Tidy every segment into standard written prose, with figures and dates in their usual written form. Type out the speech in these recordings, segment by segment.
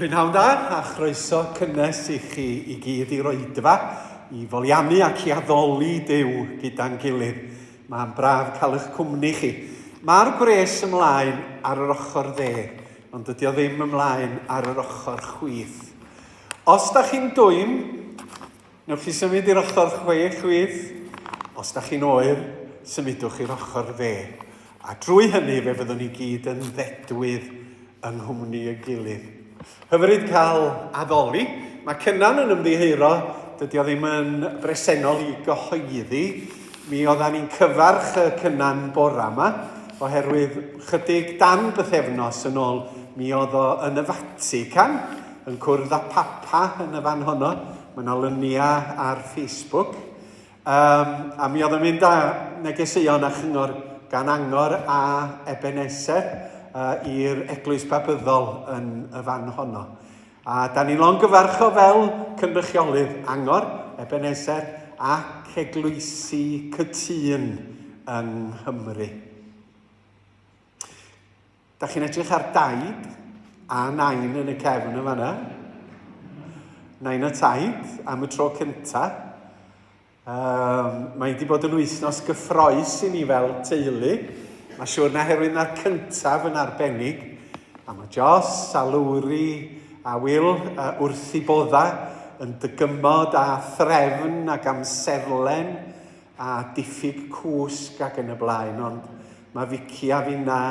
Pnawn da a chroeso cynnes i chi i gyd i'r Oedfa i foliannu ac i addoli Duw gyda'n gilydd. Mae'n braf cael eich cwmni chi. Mae'r gwres ymlaen ar yr ochr dde, ond dydy o ddim ymlaen ar yr ochr chwith. Os da chi'n dwym, newch chi symud i'r ochr chwith. Os da chi'n oer, symudwch i'r ochr dde. A drwy hynny fe fyddwn ni gyd yn ddedwydd yng nghwmni y gilydd. Hyfryd cael addoli. Mae Cynan yn ymddiheuro, dydy o ddim yn bresennol i gyhoeddi. Mi oeddan ni'n cyfarch y Cynan bora yma, oherwydd chydig dan bythefnos yn ôl, mi oedd o yn y Vatican, yn cwrdd â Papa yn y fan honno. Mae yna lynia ar Facebook. A mi oedd yn mynd â negeseuon a chyngor gan Angor a Ebeneser i'r eglwys babyddol yn y fan honno. A da ni'n longyfarcho fel cynrychiolydd Angor, Ebeneser ac eglwysi cytun yng Nghymru. Da chi'n edrych ar daid a nain yn y cefn y fanna. Nain y taid am y tro cynta. Mae wedi bod yn wythnos gyffroes i ni fel teulu. Mae siŵr na herwydd na'r cyntaf yn arbennig. A mae Jos a Lwri a Wil wrth i bodda yn dygymod a threfn ac amserlen a diffyg cwsg ac yn y blaen. Ond mae Fici a finna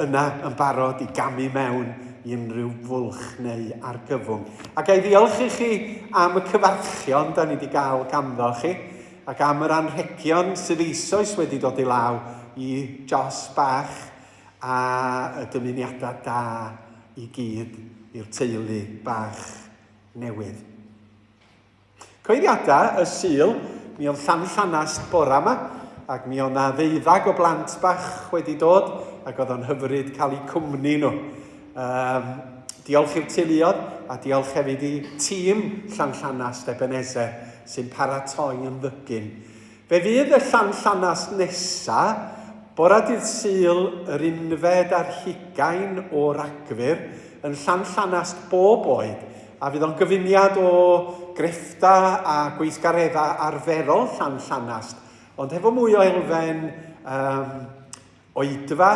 yna yn barod i gamu mewn i unrhyw fwlch neu argyfwng. Ac ei ddiolch i chi am y cyfarchion da ni wedi gael ganddo chi ac am yr anrhegion sydd eisoes wedi dod i law i Jos bach a y dymuniadau da i gyd i'r teulu bach newydd. Coeddiadau y Sul, mi oedd llanast bora yma ac mi oedd na ddeuddag o blant bach wedi dod ac oedd o'n hyfryd cael eu cwmni nhw. Diolch i'r teuluodd a diolch hefyd i tîm llanast Ebeneser sy'n paratoi yn ddygyn. Fe fydd y llanast nesaf bora dydd Sul yr 11 o Ragfyr yn llanast bob oed a fydd o'n gyfuniad o greffta a gweithgareddau arferol llanast ond efo mwy o elfen Oedfa,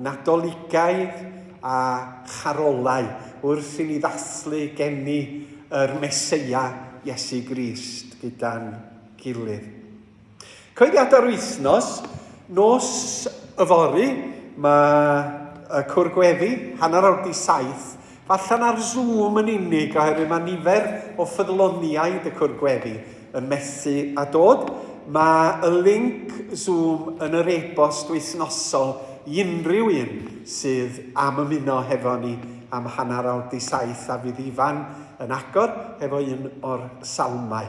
Nadoligaidd a charolau wrth i ni ddathlu geni yr Meseia Iesu Grist gyda'n gilydd. Coeddiadau'r wythnos, nos yfory, mae y cwr gweddi, hanner awr 7, falle'n ar Zoom yn unig oherwydd mae nifer o ffyddloniaid y cwr gweddi yn methu a dod. Mae y link Zoom yn yr e-bost wythnosol i unrhyw un sydd am ymuno hefo ni am hanner awr 7 a fydd Ifan yn agor efo un o'r salmau.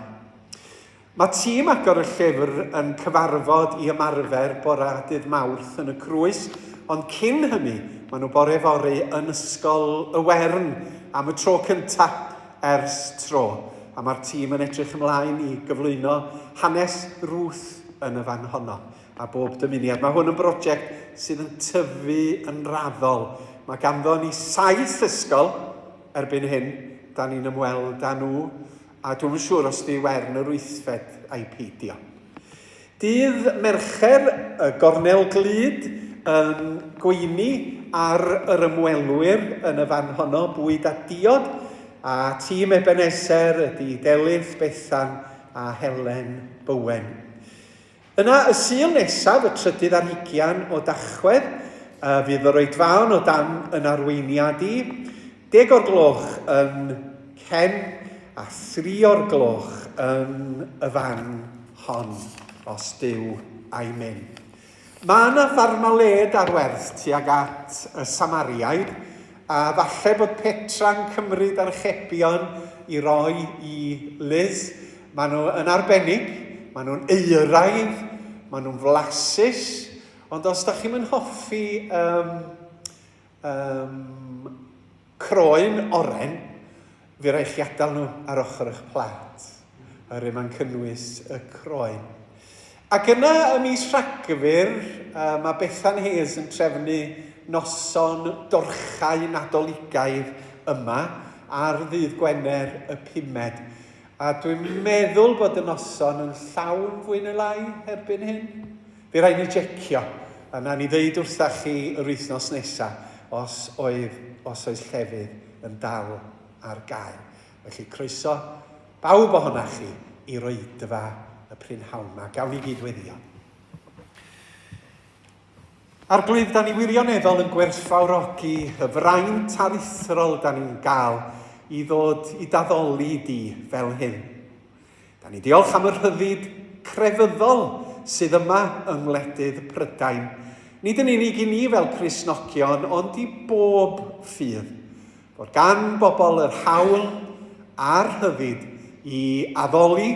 Mae tîm agor y llyfr yn cyfarfod i ymarfer bora dydd Mawrth yn y Crwys, ond cyn hynny, maen nhw bore fory yn ysgol y Wern am y tro cyntaf ers tro. A mae'r tîm yn edrych ymlaen i gyflwyno hanes Ruth yn y fan honno a bob dymuniad. Mae hwn yn brosiect sydd yn tyfu yn raddol. Mae ganddo ni 7 ysgol erbyn hyn, da ni'n ymweld â nhw, a dwi'n siŵr os di Wern yr Wythfed a'i peidio. Dydd Mercher, y gornel glud yn gweini ar yr ymwelwyr yn y fan honno, bwyd a diod, a tîm Ebeneser ydy Delyth, Bethan a Helen Bywen. Yna, y Sul nesaf, y 30 o Dachwedd, fydd yr oedfaon o dan yn arweiniad i, 10 o'r gloch yn Cen a 3 o'r gloch yn y fan hon, os Duw a'i mynd. Mae yna farmaled ar werth tuag at y Samariaid, a falle bod Petra'n cymryd archebion i roi i Liz. Maen nhw yn arbennig, maen nhw'n euraidd, maen nhw'n flasus, ond os da chi'n hoffi croen oren, fi rai chi adael nhw ar ochr eich plat, yr mae'n cynnwys y croen. Ac yna ym mis Rhagfyr, mae Bethan Hayes yn trefnu noson dorchau Nadoligaidd yma ar ddydd Gwener y 5. A dwi'n meddwl bod y noson yn llawn fwy neu lai erbyn hyn. Fe rai ni jecio, a na ni ddeud wrtha chi yr wythnos nesaf os oes llefydd yn dal ar gael. Felly croeso bawb ohonoch chi i'r Oedfa y prynhawn yma. Gawn ni gydweddio. Arglwydd, da ni wirioneddol yn gwerthfawrogi y fraint aruthrol da ni'n gael i ddod i daddoli di fel hyn. Da ni diolch am y rhyddid crefyddol sydd yma yng ngwledydd Prydain. Nid yn unig i ni fel Cristnogion, ond i bob ffydd. Fod gan bobl yr hawl a'r rhyddid i addoli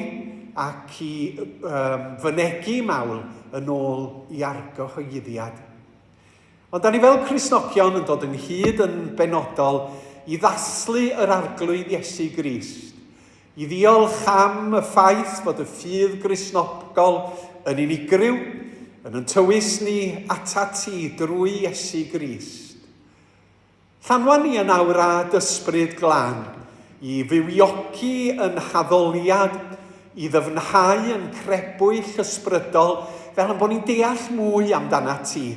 ac i fynegu mawl yn ôl i argyhoeddiad. Ond da ni fel Cristnogion yn dod yn hyd yn benodol i ddathlu yr arglwydd Iesu Grist, i ddiolch am y ffaith bod y ffydd Gristnogol yn unigryw, yn tywys ni ata ti drwy Iesu Grist. Llanwan ni yn awrad ysbryd glân i fywiogi yn haddoliad, i ddyfnhau yn crebwyll ysbrydol fel yn bod ni'n deall mwy amdana ti.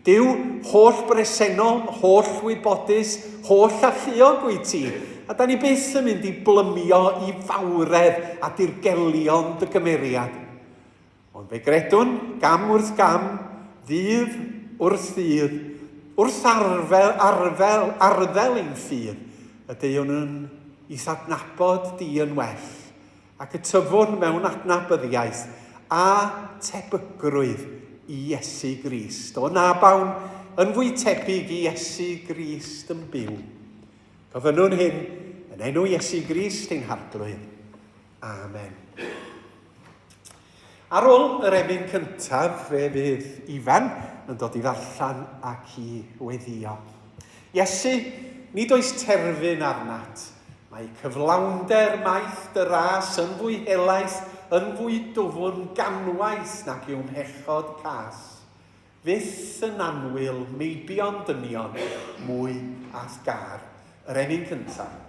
Dyw holl bresennol, holl wybodus, holl alluog wyt ti. A da ni byth yn mynd i blymio i fawredd a dirgelion dy gymeriad. Ond fe gredwn, gam wrth gam, ddydd wrth ddydd, wrth arddel ein ffydd, y deuwn yn i ddadnabod di yn well, ac y tyfwn mewn adnabyddiaeth a tebygrwydd i Iesu Grist. O nabawn yn fwy tebyg i Iesu Grist yn byw. Gofynnwn hyn yn enw Iesu Grist ein harglwydd. Amen. Ar ôl yr emyn cyntaf, fe fydd Ifan yn dod i ddarllen ac i weddio. Iesu, nid oes terfyn arnat. Mae cyflawnder maith dy ras yn fwy helaeth, yn fwy dwfwn ganwaith nag yw'n hechod cas. Fyth yn anwyl meibion dynion, mwy ath gar. Yr emyn cyntaf.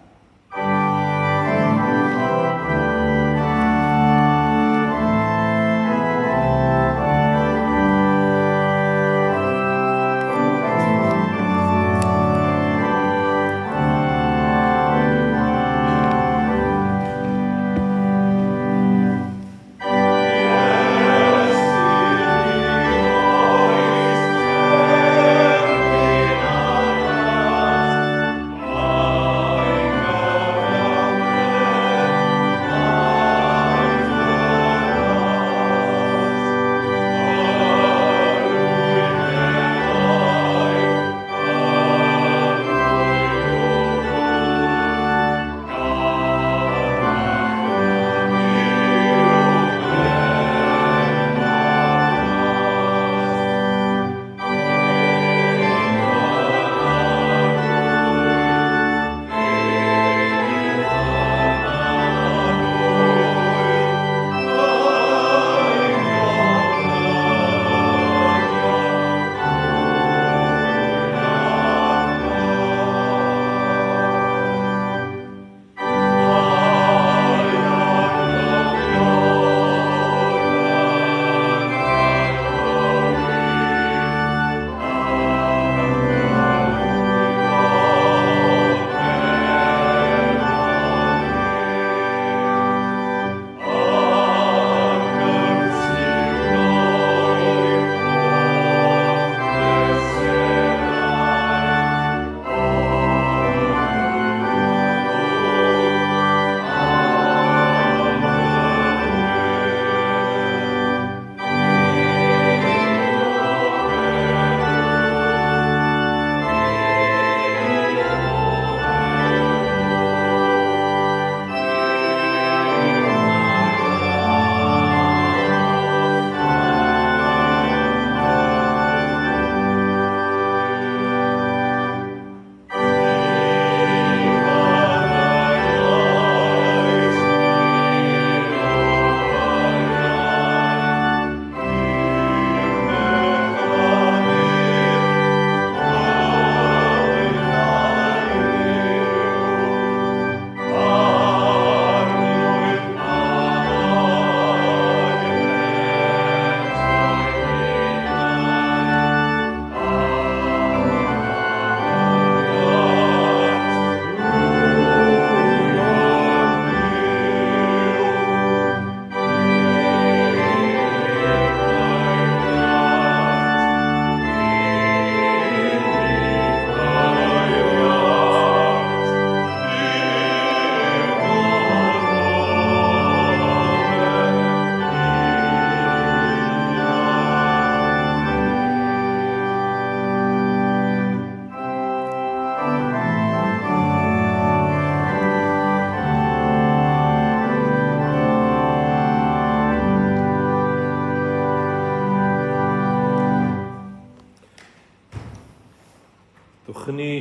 ni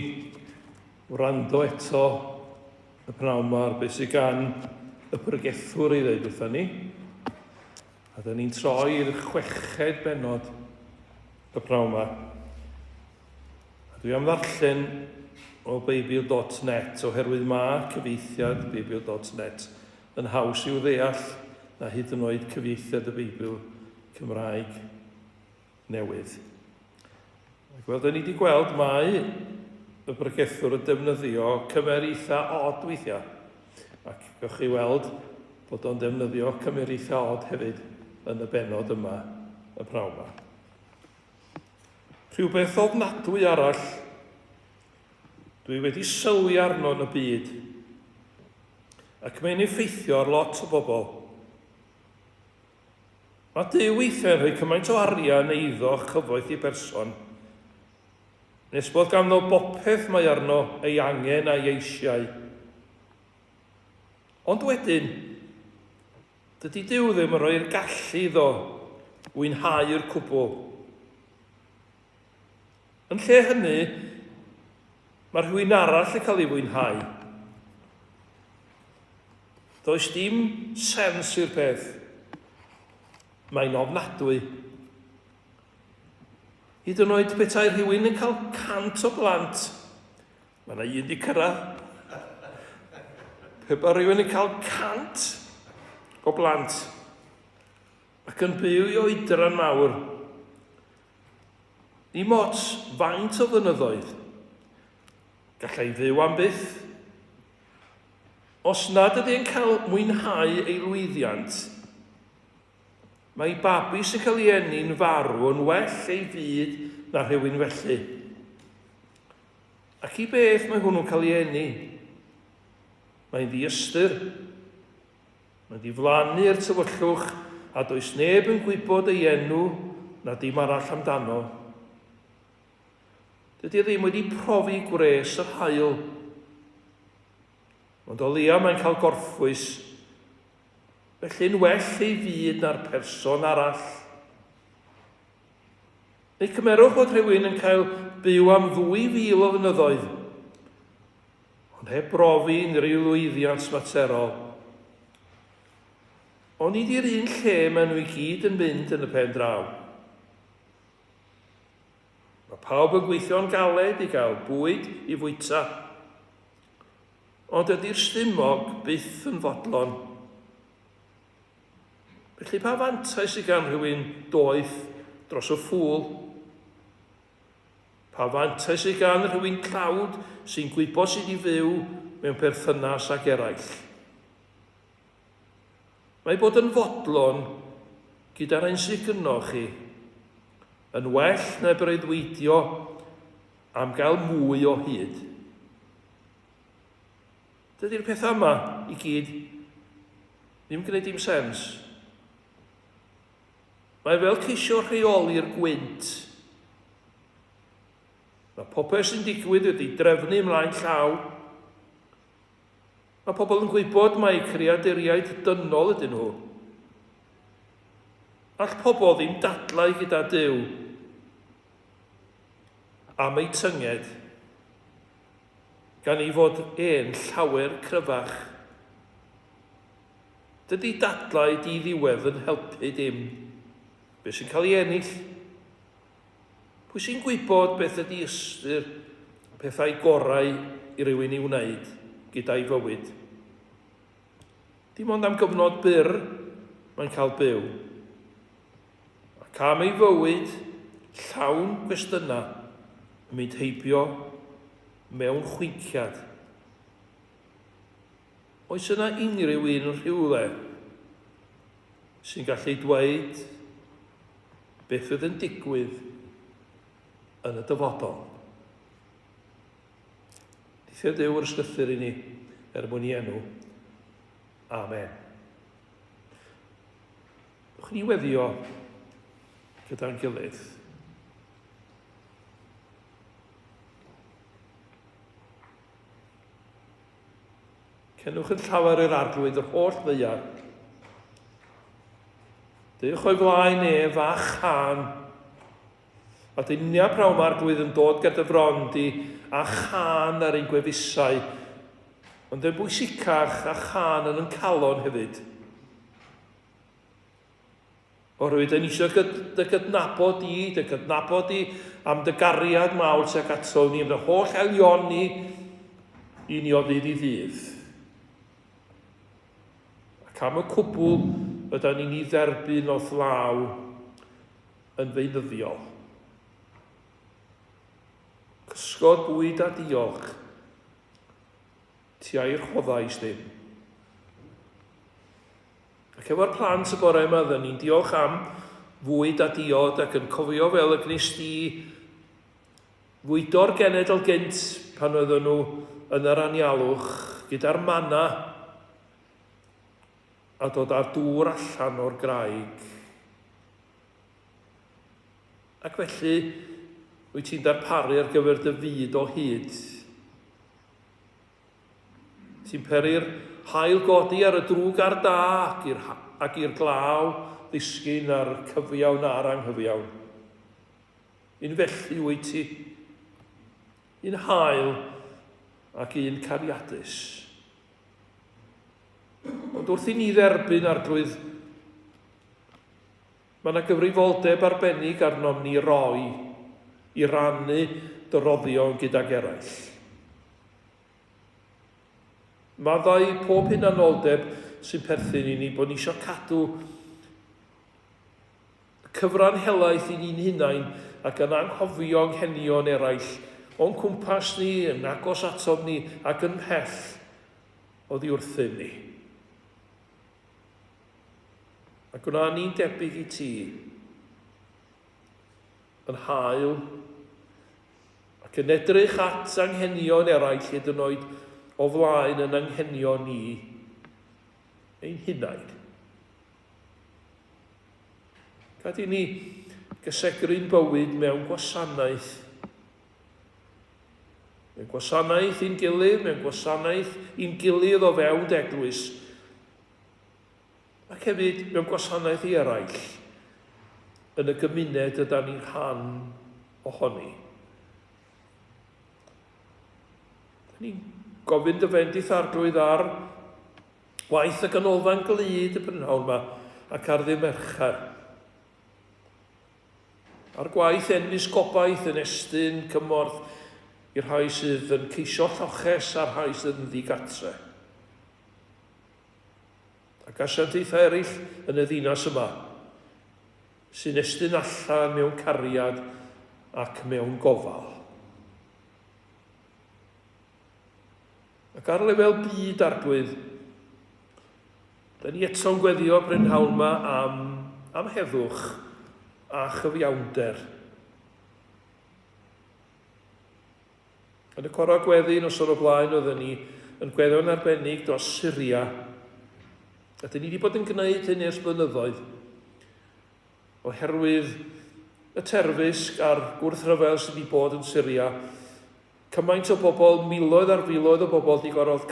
wrando eto y pnawn yma ar beth sydd gan y pregethwr i ddweud wrthyn ni. A da ni'n troi i'r 6ed bennod y pnawn yma. A dwi am ddarllen o Beibl.net oherwydd mae cyfeithiad Beibl.net yn haws i'w ddeall na hyd yn oed cyfeithiad y Beibl Cymraeg newydd. Wel, da ni wedi gweld mae y bregethwr yn defnyddio cymer eitha od weithiau. Ac gwych chi weld bod o'n defnyddio cymer eitha od hefyd yn y bennod yma, y pnawn yma. Rhywbeth ofnadwy arall dwi wedi sylwi arno yn y byd, ac mae'n effeithio ar lot o bobl. Mae Duw weithiau'n rhoi cymaint o arian eiddo chyfoeth i berson, nes bod ganddo bopeth mae arno ei angen a'i eisiau. Ond wedyn, dydy Duw ddim yn rhoi'r gallu iddo fwynhau'r cwbl. Yn lle hynny, mae rhywun arall yn cael ei fwynhau. Does dim sens i'r peth. Mae'n ofnadwy. Hyd yn oed petai rhywun yn cael 100 o blant. Mae yna un di cyrraedd. Pe bod rhywun yn cael 100 o blant ac yn byw i oedran mawr, dim ots faint o fynyddoedd, gallai fyw am byth. Os nad ydy'n cael mwynhau ei lwyddiant, mae babi sy'n cael ei eni'n farw yn well ei fyd na rhywun felly. Ac i beth mae hwnnw'n cael ei eni? Mae'n ddiystyr. Mae'n diflannu'r tywyllwch a does neb yn gwybod ei enw na dim arall amdano. Dydy ddim wedi profi gwres yr haul. Ond o leia mae'n cael gorffwys, felly'n well ei fyd na'r person arall. Neu cymerwch bod rhywun yn cael byw am 2000 o flynyddoedd, ond heb brofi unrhyw lwyddiant materol. Ond nid i'r un lle maen nhw i gyd yn mynd yn y pen draw. Mae pawb yn gweithio'n galed i gael bwyd i fwyta, ond ydy'r stumog byth yn fodlon. Felly pa fantais i gan rhywun doeth dros y ffwl? Pa fantais i gan rhywun clawd sy'n gwybod sydd i fyw mewn perthynas ag eraill? Mae bod yn fodlon gyda'r ein sy'n gynnoch chi yn well na breuddwydio am gael mwy o hyd. Dydy'r pethau yma i gyd ddim gwneud dim sens. Mae fel ceisio rheoli'r gwynt. Mae popeth sy'n digwydd wedi drefnu ymlaen llaw. Mae pobl yn gwybod mai creaduriaid dynol ydyn nhw. All pobl ddim dadlau gyda Duw am ei tynged, gan ei fod e'n llawer cryfach. Dydy dadlau di-ddiwedd yn helpu dim. Be sy'n cael ei ennill? Pwy sy'n gwybod beth ydy ystyr pethau gorau i rywun i wneud gyda'i fywyd? Dim ond am gyfnod byr mae'n cael byw. Ac am ei fywyd llawn gwestiynau yn mynd heibio mewn chwinciad. Oes yna unrhyw un yn rhywle sy'n gallu dweud beth fydd yn digwydd yn y dyfodol? Deithio Duw yr ysgrythyr i ni mwyn i enw. Amen. Ywch ni weddio gyda'n gilydd. Cenwch yn llawer i'r arglwydd yr holl ddeiar. Dewch o'i flaen ef a chan, A dynia prawn ma'r glwydd yn dod gyda fron di a chan ar ein gwefusau. Ond yn bwysicach a chan yn calon hefyd. Oherwydd yn eisiau dy gydnabod i am dy gariad mawr sy'n ato ni, am dy holl elion ni i ni o ddydd i ddydd. Ac am y cwbl ydyn ni'n ei dderbyn o llaw yn feunyddiol. Cysgod bwyd a diolch ti a'i'r choddais dim. Ac efo'r plant y bore yma, ydyn ni'n diolch am fwyd a diod ac yn cofio fel y gnes di fwydo'r genedl gynt pan oedden nhw yn yr anialwch gyda'r mana a dod â'r dŵr allan o'r graig. Ac felly, wyt ti'n darparu ar gyfer dy fyd o hyd. Ti'n peri'r hael godi ar y drwg ar da ac i'r glaw ddisgyn ar cyfiawn a'r anghyfiawn. Un felly wyt ti, un hael ac un cariadus. Ond wrth i ni dderbyn arglwydd, mae yna gyfrifoldeb arbennig arnom ni roi i rannu dyroddion gydag eraill. Maddau pob hunanoldeb sy'n perthyn i ni bod ni eisiau cadw cyfran helaeth i ni'n hunain ac yn anghofio anghenion eraill o'n cwmpas ni, yn agos atom ni ac yn mhell oddi wrthyn ni. Ac wna ni'n debyg i ti yn hael ac yn edrych at anghenion eraill hyd yn oed o flaen yn anghenion ni ein hunain. Gad i ni gysegru'n bywyd mewn gwasanaeth. Mewn gwasanaeth i'n gilydd, mewn gwasanaeth i'n gilydd o fewn eglwys. Ac hefyd mewn gwasanaeth i eraill yn y gymuned yda ni'n rhan ohoni. Da ni'n gofyn dy fendith arglwydd ar waith y ganolfan glyd y prynhawn yma ac ar ddim mercher. Ar gwaith ennus gobaith yn estyn cymorth i'r rhai sydd yn ceisio lloches a'r rhai sydd yn ddigatre. Ac asiantaethau eraill yn y ddinas yma sy'n estyn allan mewn cariad ac mewn gofal. Ac ar lefel byd arglwydd, da ni eto'n gweddio prynhawn yma am heddwch a chyfiawnder. Yn y cora gweddi nos o'r blaen oedden ni yn gweddio'n arbennig dros Syria. A dyn ni wedi bod yn gwneud hyn ers blynyddoedd oherwydd y terfysg a'r gwrthryfel sydd wedi bod yn Syria. Cymaint o bobl, miloedd ar filoedd o bobl wedi gorfod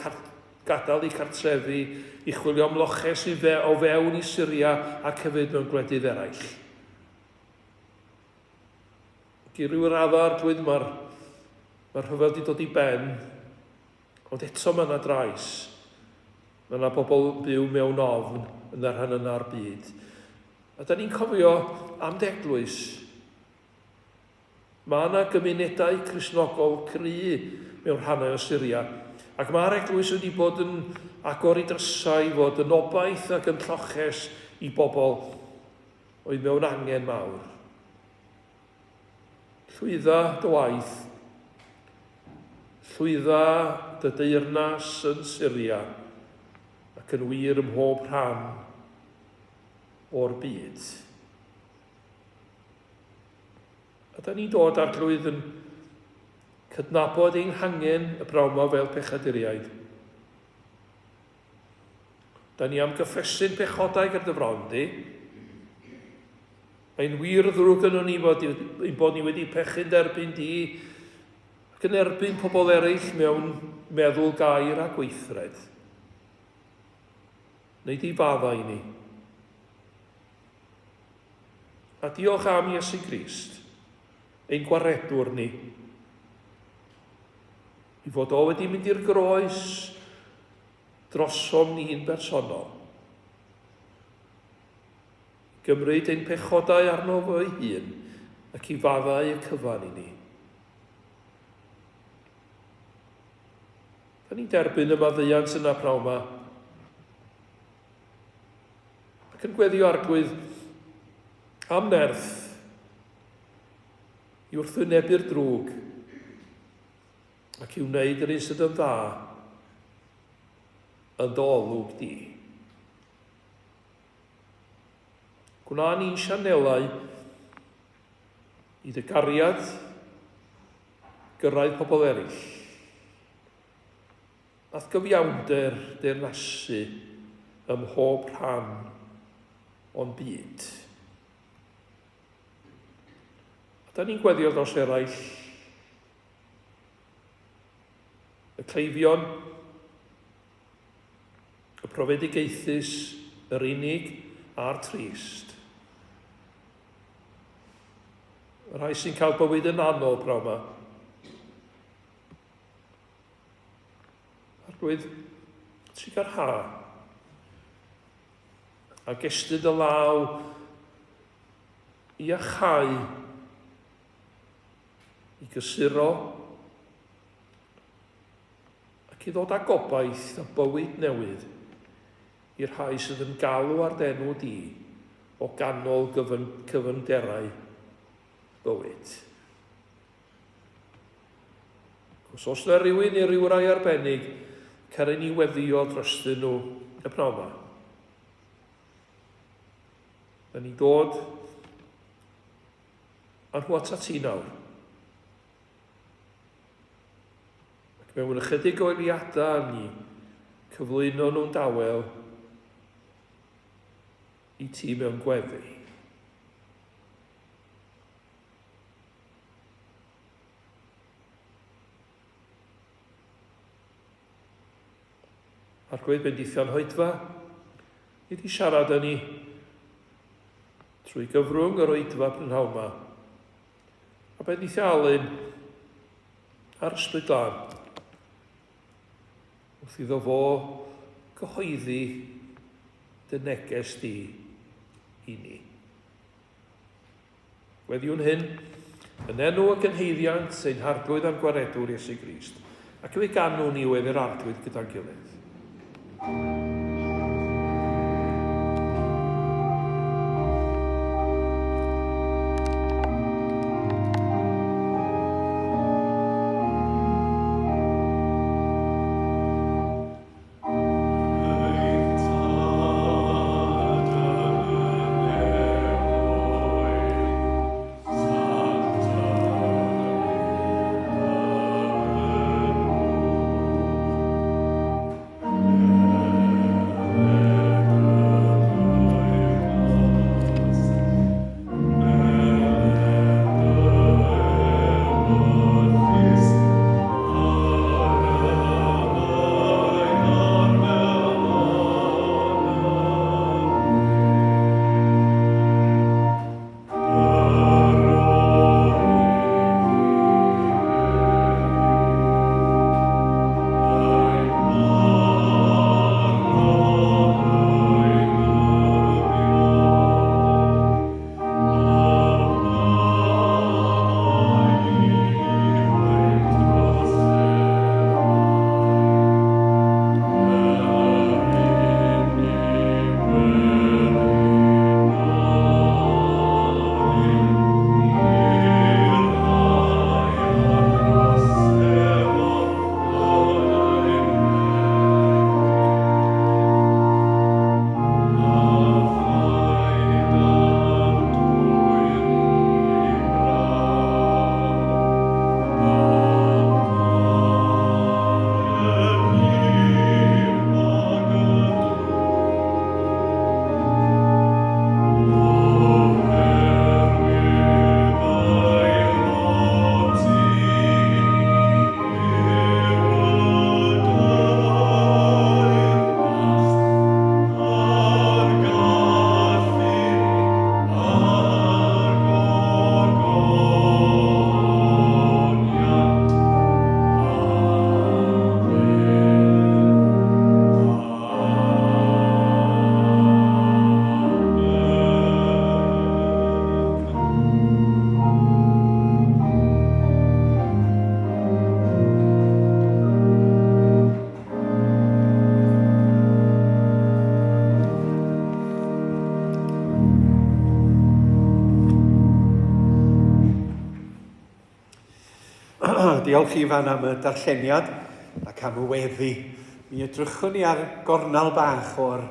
gadael eu cartrefi i chwilio am loches o fewn i Syria ac hefyd mewn gwledydd eraill. I ryw raddau arglwydd mae'r rhyfel wedi dod i ben, ond eto mae yna drais. Mae yna bobl byw mewn ofn yn yr rhan yna'r byd. A da ni'n cofio am deglwys. Mae yna gymunedau Cristnogol cry mewn rhannau o Syria. Ac mae'r eglwys wedi bod yn agor i drysau i fod yn obaith ac yn lloches i bobl oedd mewn angen mawr. Llwydda dy waith, llwydda dy deyrnas yn Syria ac yn wir ym mhob rhan o'r byd. A da ni'n dod ar glwydd yn cydnabod ein hangen y brawma fel pechaduriaid. Da ni am gyffesu'n pechodau gyda fron di. Mae'n wir ddrwg yn ni bod ni wedi pechu'n derbyn di ac yn erbyn pobl eraill mewn meddwl gair a gweithred. Neu di faddau ni. A diolch am Iesu Grist ein gwaredwr ni, i fod o wedi mynd i'r groes drosom ni'n bersonol. Gymryd ein pechodau arno fo ei hun ac i faddau y cyfan i ni. Da ni'n derbyn y maddeuant yna praw ma, ac yn gweddio arglwydd am nerth i wrthwynebu'r drwg ac i wneud yr un sydd yn dda yn dy olwg di. Gwna ni'n sianelau i dy gariad gyrraedd pobl eraill, ath gyfiawnder deyrnasu ym mhob rhan o'n byd. A da ni'n gweddio dros eraill y cleifion, y profedigaethus, yr unig a'r trist. Y rhai sy'n cael bywyd yn anodd braw ma. Arglwydd, ti gael ha, a gestyd y law i achau, i gysuro, ac i ddod â gobaith a bywyd newydd i'r rhai sydd yn galw ar denw di o ganol cyfynderau bywyd. Os yna rhywun neu ryw rai arbennig, cer ei ni weddio drostyn nhw y pnawn ma. Da ni dod a nhw at ti nawr. Ac mewn ychydig o eiliadau ni cyflwyno nhw'n dawel i ti mewn gweddi. Arglwydd bendithion Oedfa, wedi siarad â ni trwy gyfrwng yr Oedfa prynhawn ma, a bendithio Alun ar ysbryd lan, wrth iddo fo gyhoeddi dy neges di i ni. Gweddiwn hyn, yn enw ac yn heiddiant ein harglwydd am gwaredwr Iesu Grist, ac yw ei ganw ni wedd yr arglwydd gyda'n gilydd. diolch Ifan am y darlleniad ac am y weddi. Mi edrychwn ni ar gornal bach o'r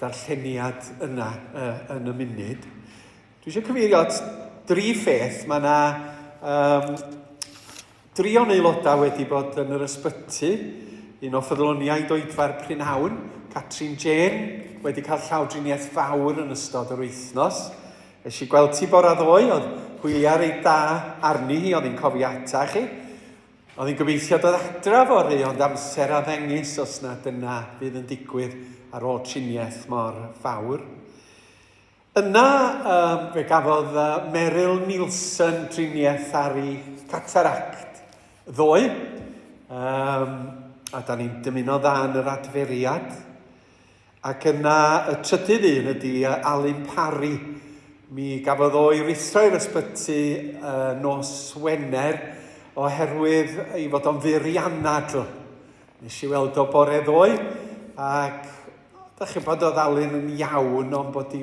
darlleniad yna yn y munud. Dwi eisiau cyfeirio at 3 pheth. Mae yna 3 o'n aelodau wedi bod yn yr ysbyty. Un o ffyddloniaid Oedfa'r pnawn, Catrin Jane, wedi cael llawdriniaeth fawr yn ystod yr wythnos. Nes i gweld ti bora ddoe, oedd hwyliau reit da arni hi, oedd hi'n cofio ata chi. Oedd hi'n gobeithio dod adra fory, ond amser a ddengis os na dyna fydd yn digwydd ar ôl triniaeth mor fawr. Yna fe gafodd Meryl Nielsen triniaeth ar ei cataract ddoe. A da ni'n dymuno dda yn yr adferiad. Ac yna y trydydd un ydy Alun Parry. Mi gafodd o'i rithro i'r ysbyty nos Wener oherwydd ei fod o'n furianadl. Nes i weld o bore ddoe ac da chi bod o Alun yn iawn ond bod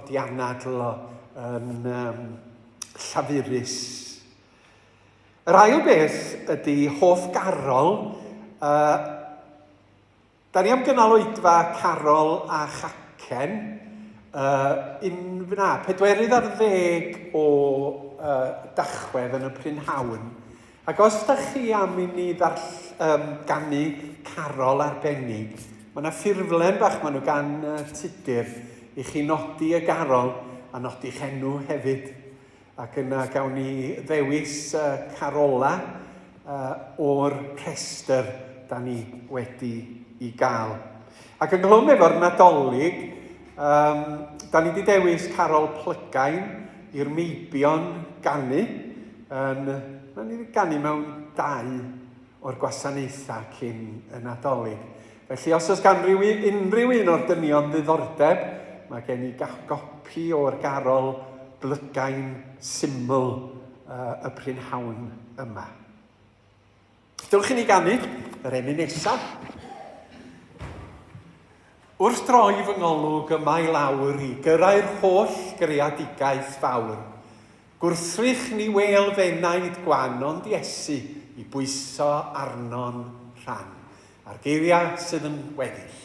i anadl o yn llafurus. Yr ail beth ydy hoff garol. Da ni am gynnal Oedfa Carol a Chacen. 40 o dachwedd yn y prynhawn. Ac os da chi am i ni ganu carol arbennig, mae yna ffurflen bach maen nhw gan tudur i chi nodi y garol a nodi'ch enw hefyd. Ac yna gawn ni ddewis carola o'r rhestr da ni wedi i gael. Ac yn glwm efo'r Nadolig, da ni wedi dewis Carol Plygain i'r Meibion ganu. Da ni wedi ganu mewn 2 o'r gwasanaethau cyn y Nadolig. Felly os oes gan unrhyw un o'r dynion ddiddordeb, mae gen i gopi o'r Carol Plygain syml y prynhawn yma. Dylch i ni ganu yr Ebeneser. Wrth droi fy ngolwg yma i lawr i gyrra'r holl greadigaeth fawr. Gwrthrych ni wel fenaid gwan ond Iesu i bwyso arno'n rhan. A'r geiriau sydd yn weddill.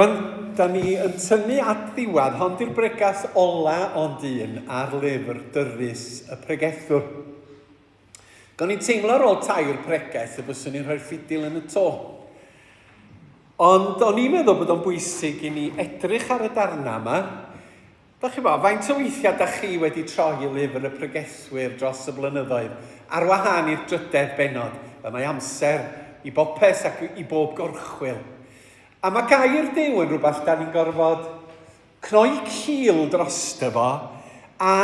Rwan, da ni yn tynnu at ddiwedd, hond i'r bregas ola ond un ar lyfr dyrus y pregethwr. Gawn ni'n teimlo ar ôl tair preges y byswn ni'n rhoi'r ffidil yn y to. Ond o'n i'n meddwl bod o'n bwysig i ni edrych ar y darna yma. Da chi bo, faint o weithiau da chi wedi troi y lyfr y pregethwyr dros y blynyddoedd ar wahân i'r drydedd bennod. Mae amser i bopeth ac i bob gorchwil. A mae gair Duw yn rhywbeth da ni'n gorfod cnoi cil drosto fo a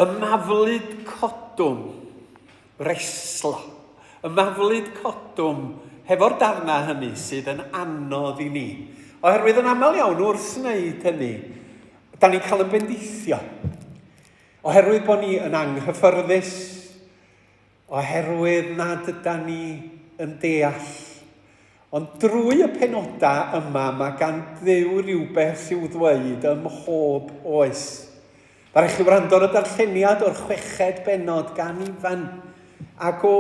ymaflyd codwm, reslo, ymaflyd codwm hefo'r darna hynny sydd yn anodd i ni. Oherwydd yn aml iawn wrth wneud hynny, da ni'n cael yn bendithio. Oherwydd bod ni yn anghyffyrddus, oherwydd nad yda ni yn deall. Ond drwy y penodau yma, mae gan Dduw rhywbeth i'w ddweud ym mhob oes. Mae'r eich wrando ar y darlleniad o'r 6 bennod gan Ifan, ac o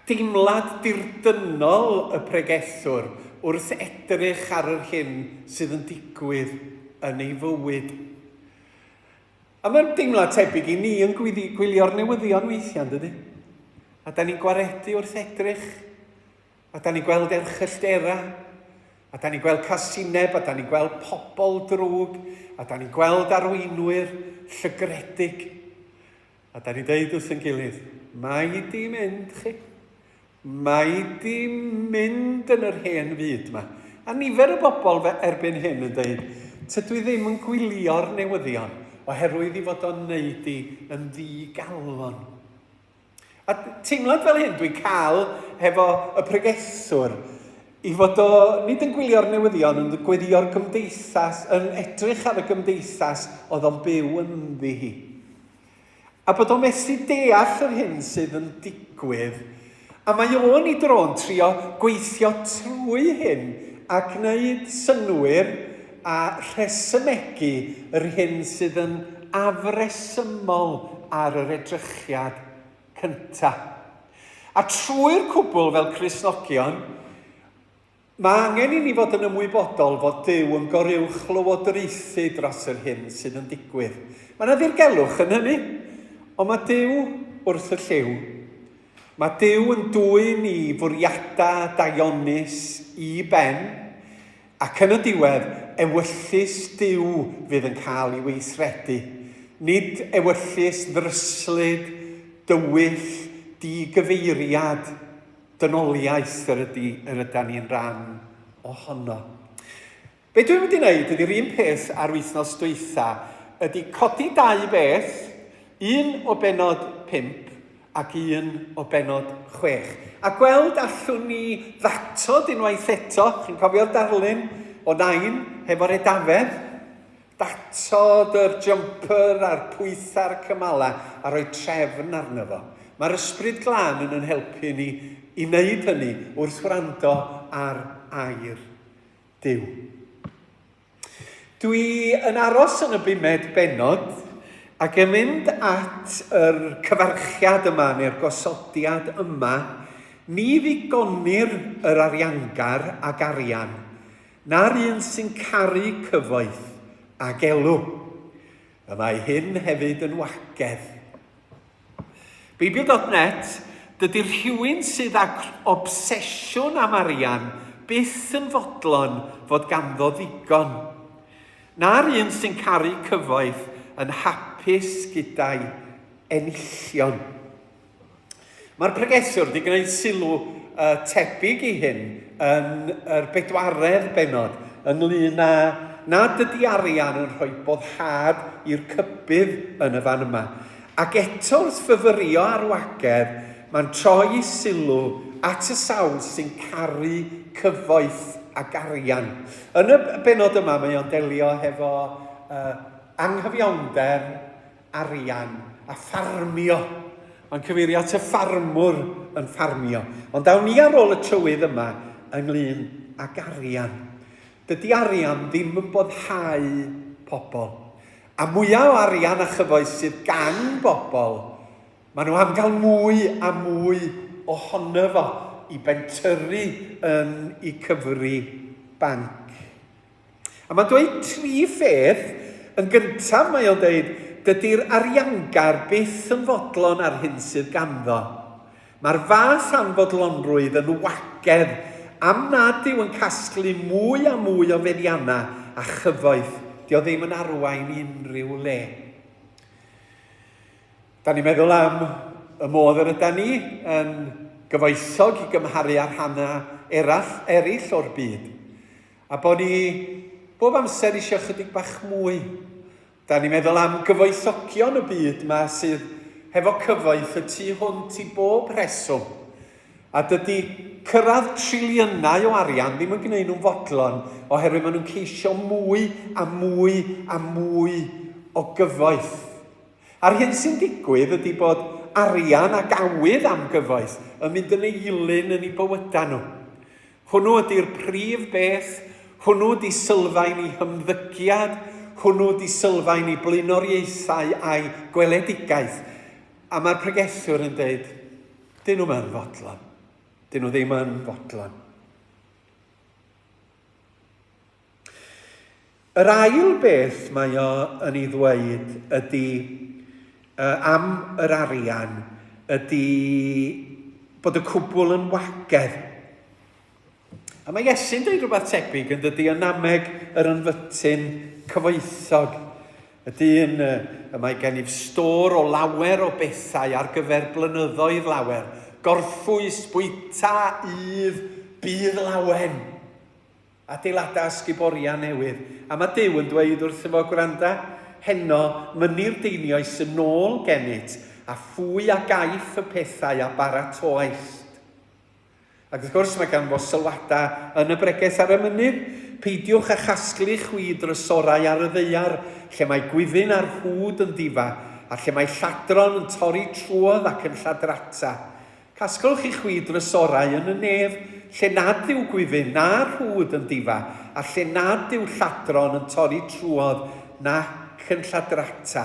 deimlad dirdynol y pregethwr wrth edrych ar yr hyn sydd yn digwydd yn ei fywyd. A mae'n deimlad tebyg i ni yn gwylio'r newyddion weithiau, dydy? A da ni'n gwaredu wrth edrych, a da ni'n gweld erchylltera, a da ni'n gweld casineb, a da ni'n gweld pobl drwg, a da ni'n gweld arweinwyr llygredig. A da ni'n deud wrth yn gilydd, mae di mynd chi. Mae di mynd yn yr hen fyd yma. A nifer y bobl erbyn hyn yn deud, tydw i ddim yn gwylio'r newyddion, oherwydd i fod o'n neud i yn ddigalon. A teimlad fel hyn dwi'n cael hefo y pregethwr i fod o nid yn gwylio'r newyddion, yn gwedio'r gymdeithas, yn edrych ar y gymdeithas oedd o'n byw ynddi hi. A bod o'n methu deall yr hyn sydd yn digwydd. A mae o'n i dro'n trio gweithio trwy hyn a gwneud synwyr a rhesymegu yr hyn sydd yn afresymol ar yr edrychiad cyntaf. A trwy'r cwbl fel Cristnogion, mae angen i ni fod yn ymwybodol fod Duw yn goruwch lywodraethu dros yr hyn sydd yn digwydd. Mae yna ddirgelwch yn hynny, ond mae Duw wrth y lliw. Mae Duw yn dwyn i fwriadau Dionys i ben, ac yn y diwedd, ewyllus Duw fydd yn cael ei weithredu. Nid ewyllus ddryslyd, dywyll, digyfeiriad, dynoliaeth yr yda ni'n rhan ohono. Be dwi'n mynd i wneud ydy'r un peth ar wythnos dwytha, ydy codi 2 beth, un o benod 5 ac un o benod 6. A gweld allwn ni ddatod unwaith eto, chi'n cofio'r darlun o 9 hefo'r edafedd, datod yr jumper a'r pwytha'r cymala a rhoi trefn arno fo. Mae'r ysbryd glân yn helpu ni i wneud hynny wrth wrando ar air Duw. Dwi yn aros yn y 5 bennod ac yn mynd at yr cyfarchiad yma neu'r gosodiad yma, ni ddigonir yr ariangar ag arian, na'r un sy'n caru cyfoeth ag elw. Y mae hyn hefyd yn wagedd. Bibl.net, dydy'r rhywun sydd ag obsesiwn am arian byth yn fodlon fod ganddo ddigon. Na'r un sy'n caru cyfoeth yn hapus gyda'i enillion. Mae'r pregethwr wedi gwneud sylw tebyg i hyn yn yr 4 bennod ynglŷn â nad ydy arian yn rhoi boddhad i'r cybydd yn y fan yma. Ac eto wrth fyfyrio ar wagedd, mae'n troi sylw at y sawl sy'n caru cyfoeth ag arian. Yn y benod yma mae o'n delio hefo anghyfiawnder, arian a ffarmio. Mae'n cyfeirio at y ffarmwr yn ffarmio. Ond dawn ni ar ôl y trywydd yma ynglŷn ag arian. Dydy arian ddim yn boddhau pobl. A mwyaf o arian a chyfoeth sydd gan bobl, maen nhw am gael mwy a mwy ohono fo. i bentyrru yn I cyfri banc. A mae'n dweud 3 pheth. Yn gyntaf mae o'n dweud, dydy'r ariangar byth yn fodlon ar hyn sydd ganddo. Mae'r fath anfodlonrwydd yn wagedd am nad yw yn casglu mwy a mwy o feddiannau a chyfoeth. Dio ddim yn arwain I unrhyw le. Da ni'n meddwl am y modd yr ydyn ni yn gyfoethog I gymharu ar hana eraill o'r byd. A bod ni bob amser eisiau chydig bach mwy. Da ni'n meddwl am gyfoethogion y byd yma sydd hefo cyfoeth y tu hwnt I bob reswm. A dydy cyrraedd triliynau o arian ddim yn gwneud nhw'n fodlon oherwydd maen nhw'n ceisio mwy a mwy a mwy o gyfoeth. A'r hyn sy'n digwydd ydy bod arian ac awydd am gyfoeth yn mynd yn eilyn yn eu bywydau nhw. Hwnnw ydy'r prif beth, hwnnw ydy sylfaen I hymddygiad, hwnnw ydy sylfaen I blaenoriaethau a'i gweledigaeth. A mae'r pregethwr yn dweud, dyn nhw'n yn fodlon. Dyn nhw ddim yn fodlon. Yr ail beth mae o yn ei ddweud ydy am yr arian ydy bod y cwbl yn wagedd. A mae Iesu'n dweud rhywbeth tebyg yn dydy ynameg yr ynfytyn cyfoethog. Mae gennyf stor o lawer o bethau ar gyfer blynyddoedd lawer. Gorffwys, bwyta, udd, bydd lawen. Adeiladau sguboriau newydd. A mae Duw yn dweud wrth efo gwranda, heno mynnu'r deinioes yn ôl gennyt a ffwy a gaeth y pethau a baratoes. Ac wrth gwrs mae gan fo sylwadau yn y bregeth ar y mynydd. Peidiwch a chasglu chwydrysorau ar y ddeiar, lle mae gwifyn a'r hwd yn difa, a lle mae lladron yn torri trwodd ac yn lladrata. Casglwch I chwydrysorau yn y nef, lle nad yw gwifyn na'r hwd yn difa, a lle nad yw lladron yn torri trwodd nac yn lladrata,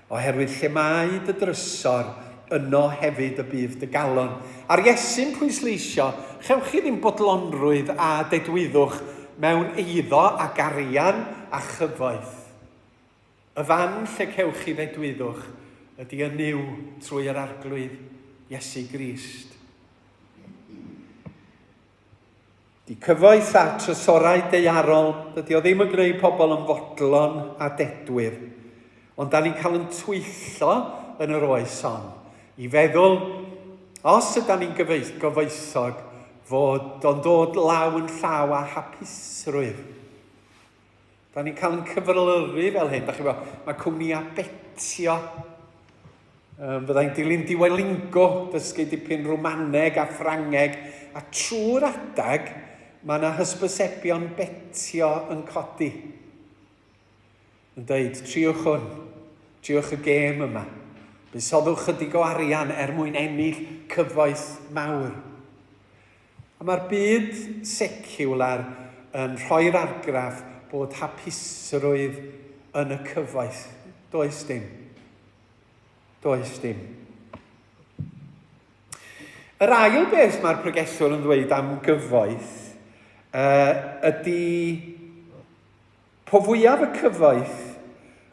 oherwydd lle mae dy drysor, yno hefyd y bydd dy galon. A'r Iesu'n pwysleisio, chewch chi ddim bodlonrwydd a dedwyddwch mewn eiddo ac arian a chyfoeth. Y fan lle cewch chi ddedwyddwch ydy y niw trwy'r arglwydd Iesu Grist. Di cyfoeth a trysorau deiarol, dydy o ddim yn gwneud pobl yn fodlon a dedwyr, ond da ni'n cael yn twyllo yn yr oes hon, I feddwl, os ydyn ni'n gyfoethog, fod o'n dod law yn llaw a hapusrwydd. Da ni'n cael yn cyfrylu fel hyn, da chi bod, mae cwmnïau betio, fyddai'n dilyn diwelingo, dysgu dipyn Rwmaneg a Ffrangeg, a trwy'r adag, mae yna hysbysebion betio yn codi. Yn dweud, triwch hwn, triwch y gêm yma. Busoddwch chydig o arian mwyn ennill cyfoeth mawr. A mae'r byd seciwlar yn rhoi'r argraff bod hapusrwydd yn y cyfoeth. Does dim. Does dim. Yr ail beth mae'r pregethwr yn dweud am gyfoeth ydy po fwyaf y cyfoeth,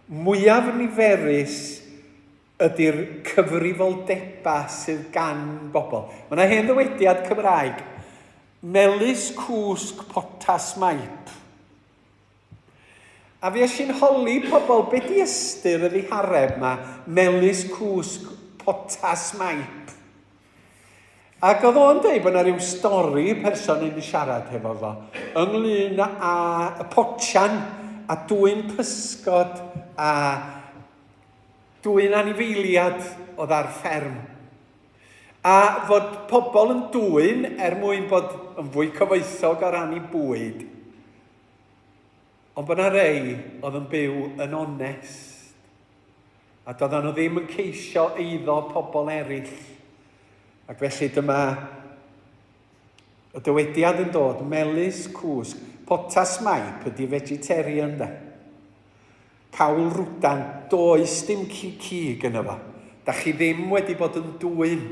mwyaf niferus ydy'r cyfrifoldeba sydd gan bobl. Mae yna hen ddywediad Cymraeg, melys cwsg potas maip. A fi eisiau'n holi pobl, be di ystyr y ddihareb yma, melys cwsg potas maip. Ac oedd o'n dweud bod yna rhyw stori person yn siarad hefo fo, ynglyn â y potsian a dwy'n pysgod a dwy'n anifeiliad oedd ar fferm. A fod pobl yn dwy'n mwyn bod yn fwy cyfoethog o ran I bwyd. Ond bod yna rei oedd yn byw yn onest. A doedden nhw ddim yn ceisio eiddo pobl eraill. Ac felly dyma y dywediad yn dod, melys cwsg, potas maip ydy vegetarian da. Cawl rwdan, does dim cig yna fo. Da chi ddim wedi bod yn dwy'n.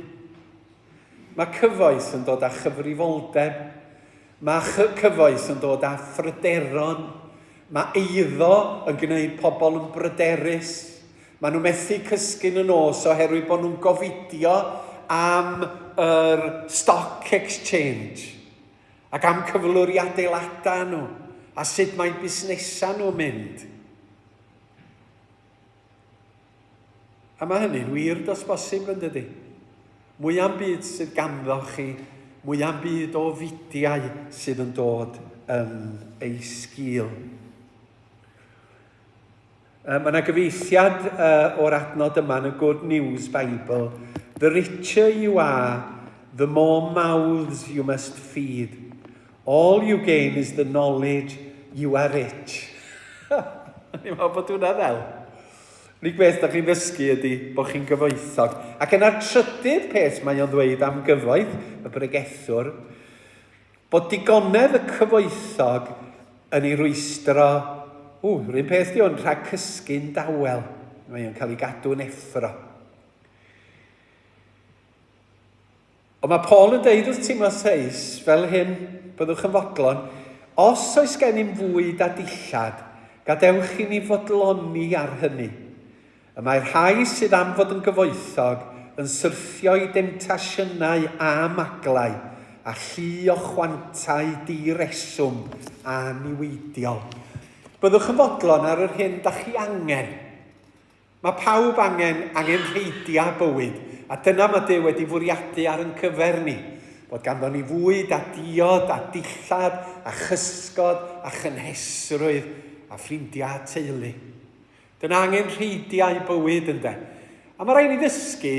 Mae cyfoes yn dod â chyfrifoldeb. Mae cyfoes yn dod â phryderon. Mae eiddo yn gwneud pobl yn bryderus. Mae nhw methu cysgu'n y nos oherwydd bod nhw'n gofidio am yr stock exchange ac am cyflwr i adeiladau nhw a sut mae busnesau nhw'n mynd. A mae hynny'n wir dos bosib yn dydy. Mwy am byd sydd ganddo chi, mwy am byd o fidiau sydd yn dod yn ei sgil. Mae yna gyfeithiad o'r adnod yma yn y Good News Bible. The richer you are, the more mouths you must feed. All you gain is the knowledge you are rich. Ni'n meddwl bod hwnna ddel. Unig beth da chi'n ddysgu ydy bod chi'n gyfoethog. Ac yna trydydd peth mae o'n ddweud am gyfoeth, y bregethwr, bod digonedd y cyfoethog yn ei rwystro, rhywun peth di o'n rhag cysgu'n dawel. Mae o'n cael ei gadw'n effro. Ond mae Paul yn deud wrth Timotheus, fel hyn, byddwch yn fodlon, os oes gennym fwyd a dillad, gadewch i ni fodloni ar hynny. Y mae'r rhai sydd am fod yn gyfoethog yn syrthio i demtasiynau a maglau a llu o chwantau di-reswm a niweidiol. Byddwch yn fodlon ar yr hyn da chi angen. Mae pawb angen reidiau bywyd, a dyna mae Duw wedi fwriadu ar yn cyfer ni. Bod ganddo ni fwyd a diod a dillad a chysgod a chynhesrwydd a ffrindiau a teulu. Dyna angen reidiau bywyd ynde. A mae rhaid ni ddysgu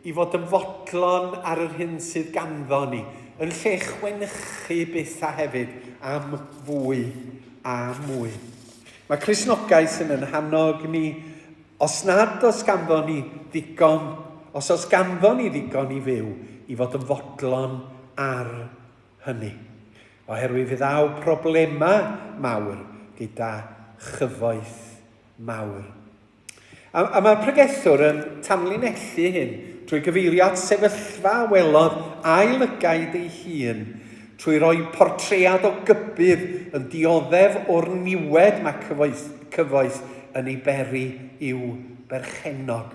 i fod yn fodlon ar yr hyn sydd ganddo ni, yn lle chwenychu bethau hefyd am fwy a mwy. Mae Cristnogaeth yn hannog ni, os nad oes ganddo ni ddigon, os oes ganddo ni ddigon i fyw, i fod yn fodlon ar hynny. Oherwydd fydd aw problemau mawr gyda chyfoeth mawr. A mae'r pregethwr yn tamlinellu hyn trwy gyfeirio at sefyllfa welodd a'i lygaid ei hun trwy roi portread o gybydd yn dioddef o'r niwed mae cyfoeth yn ei beri i'w berchenog.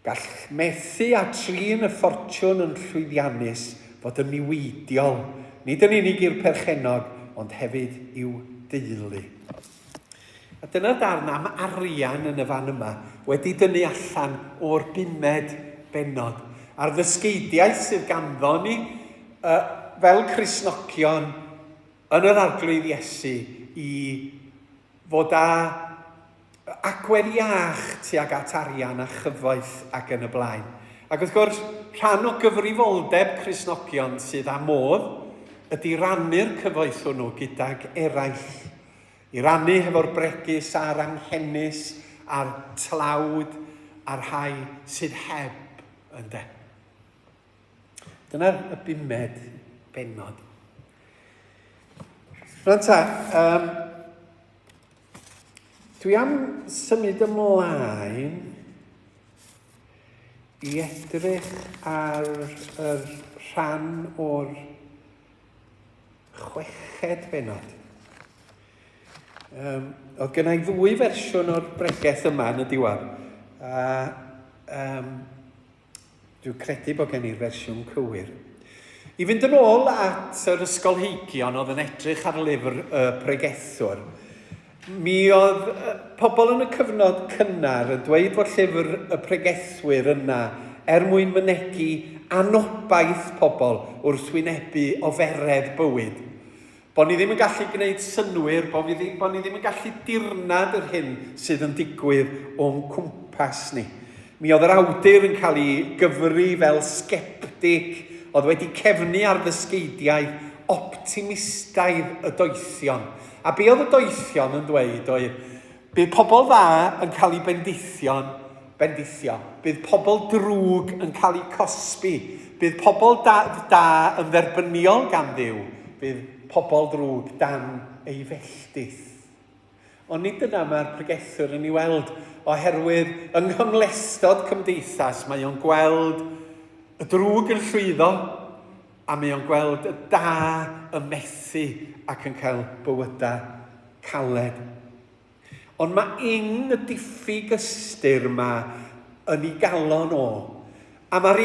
Gall methu a trin y ffortiwn yn llwyddiannus fod yn niweidiol, nid yn unig i'r perchenog, ond hefyd i'w deulu. A dyna darn am arian yn y fan yma wedi dynnu allan o'r 5 bennod. A'r ddysgeidiaeth sydd ganddo ni fel Cristnogion yn yr arglwydd Iesu i fod â agwedd iach tuag at arian a chyfoeth ac yn y blaen. Ac wrth gwrs, rhan o gyfrifoldeb Cristnogion sydd â modd ydy rannu'r cyfoeth hwnnw gydag eraill. I rannu hefo'r bregus a'r anghennus, a'r tlawd, a'r rhai sydd heb ynde. Dyna'r 5 bennod. Rwan ta, dwi am symud ymlaen i edrych ar y rhan o'r 6 bennod. Oedd gen i 2 fersiwn o'r bregeth yma yn y diwedd. Dwi'n credu bod gen i'r fersiwn cywir. I fynd yn ôl at yr ysgolheigion oedd yn edrych ar lyfr y pregethwr, mi oedd pobl yn y cyfnod cynnar yn dweud fod llyfr y pregethwyr yna mwyn mynegu anobaith pobl wrth wynebu oferedd bywyd. Bod ni ddim yn gallu gwneud synwyr, bod ni ddim yn gallu dirnad yr hyn sydd yn digwydd o'n cwmpas ni. Mi oedd yr awdur yn cael ei gyfri fel sceptig, oedd wedi cefnu ar ddysgeidiaeth optimistaidd y doethion. A be oedd y doethion yn dweud oedd, bydd pobl dda yn cael ei bendithio, bydd pobl drwg yn cael ei cosbi, bydd pobl da yn dderbyniol gan Dduw, bydd pobl drwg dan ei felltith. Ond nid yna mae'r pregethwr yn ei weld oherwydd yng nghymlestod cymdeithas mae o'n gweld y drwg yn llwyddo a mae o'n gweld y da yn methu ac yn cael bywydau caled. Ond mae y diffyg ystyr yma yn ei galon o. A mae'r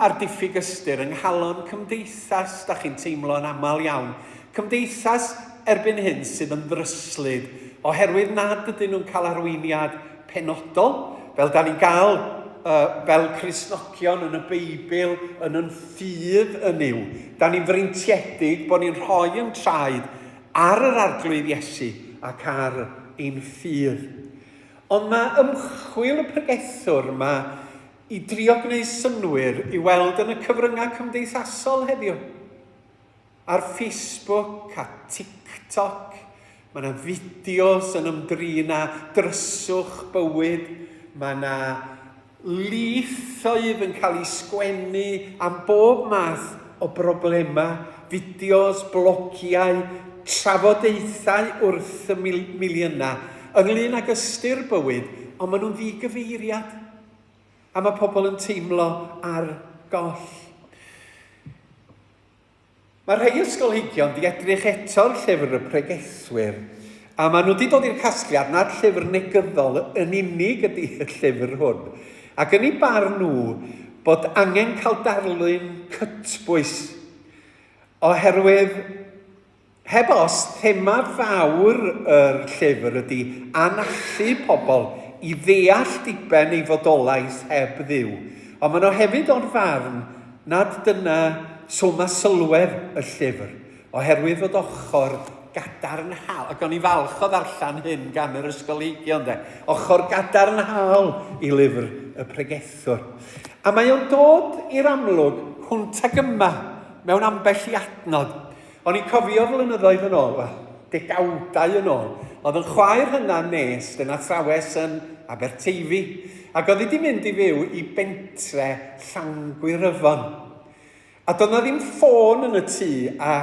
a'r diffyg ystyr yng nghalon cymdeithas, da chi'n teimlo'n aml iawn. Cymdeithas erbyn hyn sydd yn ddryslyd, oherwydd nad ydyn nhw'n cael arweiniad penodol, fel da ni'n gael fel Cristnogion yn y Beibl yn ffydd yn yw. Da ni'n freintiedig bod ni'n rhoi yn traed ar yr arglwydd Iesu ac ar ein ffydd. Ond mae ymchwil y pregethwr yma i drio gwneud synwyr i weld yn y cyfryngau cymdeithasol heddiw. Ar Facebook a TikTok, mae yna fideos yn ymdrin â dryswch bywyd. Mae yna lithoedd yn cael ei sgwennu am bob math o broblemau, fideos, blogiau, trafodaethau wrth y miliynau, ynglyn ag ystyr bywyd, ond maen nhw'n ddigyfeiriad. A mae pobl yn teimlo ar goll. Mae rhai ysgolheigion di edrych eto'r llyfr y pregethwyr, a maen nhw wedi dod i'r casgliad na'r llyfr negyddol yn unig ydy y llyfr hwn. Ac yn ei barn nhw bod angen cael darlun cytbwys, oherwydd heb os thema fawr yr llyfr ydy anallu pobl i ddeall diben ei fodolaeth heb ddiw. Ond maen nhw hefyd o'r farn nad dyna swma sylwedd y llyfr, oherwydd fod ochr gadarnhaol, ac o'n i falch o ddarllen hyn gan yr ysgolheigion, ochr gadarnhaol i lyfr y pregethwr. A mae o'n dod i'r amlwg hwnt ag yma mewn ambell i adnod. O'n i'n cofio flynyddoedd yn ôl, degawdau yn ôl, oedd yn chwaer hynna nes yn athrawes yn Aberteifi, ac oedd wedi mynd i fyw i bentre Llangwirifon. A doedd na ddim ffôn yn y tŷ a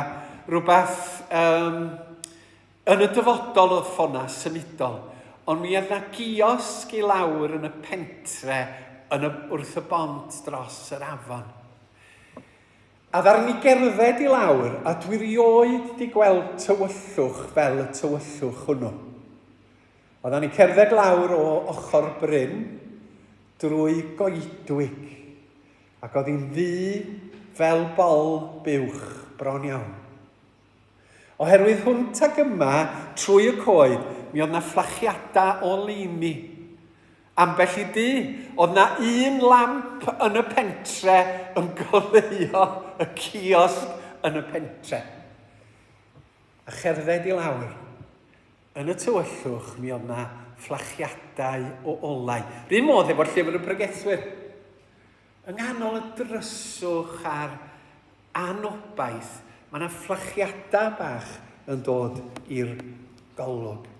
rhywbeth yn y dyfodol oedd ffona symudol. Ond mi oedd na giosg i lawr yn y pentre wrth y bont dros yr afon. A ddarn ni gerdded i lawr, a dwi rioed di gweld tywyllwch fel y tywyllwch hwnnw. Oeddan ni cerdded lawr o ochr bryn drwy goedwig, ac oedd hi'n ddu fel bol buwch bron iawn. Oherwydd hwnt ag yma, trwy y coed, mi oedd na fflachiadau o leini. Ambell i dy, oedd na un lamp yn y pentre yn goleuo y ciosg yn y pentre. A cherdded i lawr. Yn y tywyllwch, mi oedd na fflachiadau o olau. Rydyn modd efo'r llyfr y pregethwyr. Yng nghanol y dryswch a'r anobaith, mae yna fflachiadau bach yn dod i'r golwg.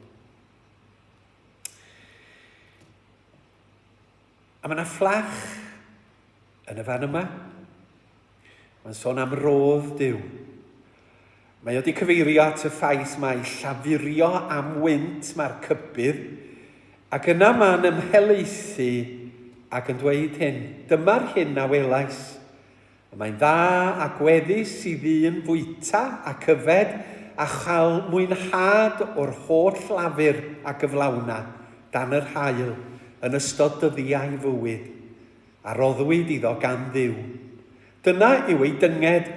A mae yna fflach yn y fan yma. Mae'n sôn am rodd Duw. Mae wedi cyfeirio at y ffaith mae llafurio am wynt mae'r cybydd, ac yna mae'n ymhelaethu ac yn dweud hyn, dyma'r hyn a welais. Mae'n dda a gweddus i ddyn fwyta a cyfed a chael mwynhad o'r holl lafur a gyflawna dan yr haul yn ystod dyddiau fywyd, a roddwyd iddo gan Dduw. Dyna yw ei dynged.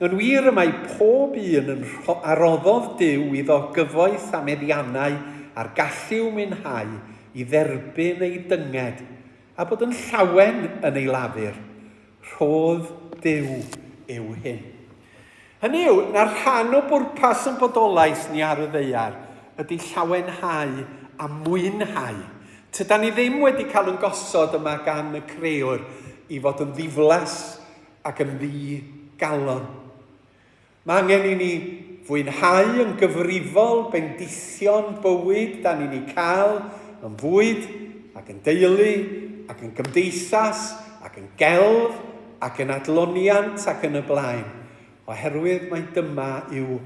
Yn wir y mae pob un yn aroddodd Duw iddo gyfoeth a meddiannau a'r gallu mwynhau i dderbyn ei dynged, a bod yn llawen yn ei lafur. Rhodd Duw yw hyn. Hynny yw, na'r rhan o bwrpas yn bodolaeth ni ar y ddeiar ydy llawenhau a mwynhau. Tydan ni ddim wedi cael yn gosod yma gan y crewr i fod yn ddiflas ac yn ddi-galon. Mae angen i ni fwynhau yn gyfrifol bendithion bywyd da ni'n ei cael yn fwyd ac yn deulu ac yn gymdeithas ac yn gelf ac yn adloniant ac yn y blaen. Oherwydd mae dyma yw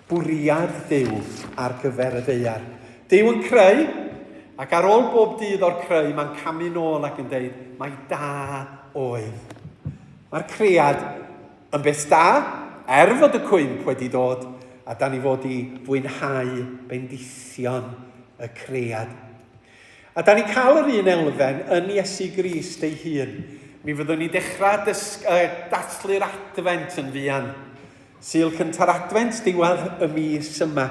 bwriad Duw ar gyfer y ddaear. Duw yn creu, ac ar ôl bob dydd o'r creu, mae'n camu nôl ac yn dweud, mae da oedd. Mae'r cread yn beth da, fod y cwymp wedi dod, a da ni fod i fwynhau bendithion y cread. A da ni cael yr un elfen yn Iesu Grist ei hun. Mi fyddwn ni dechrau dathlu'r advent yn fuan. Sul cynta'r advent diwedd y mis yma.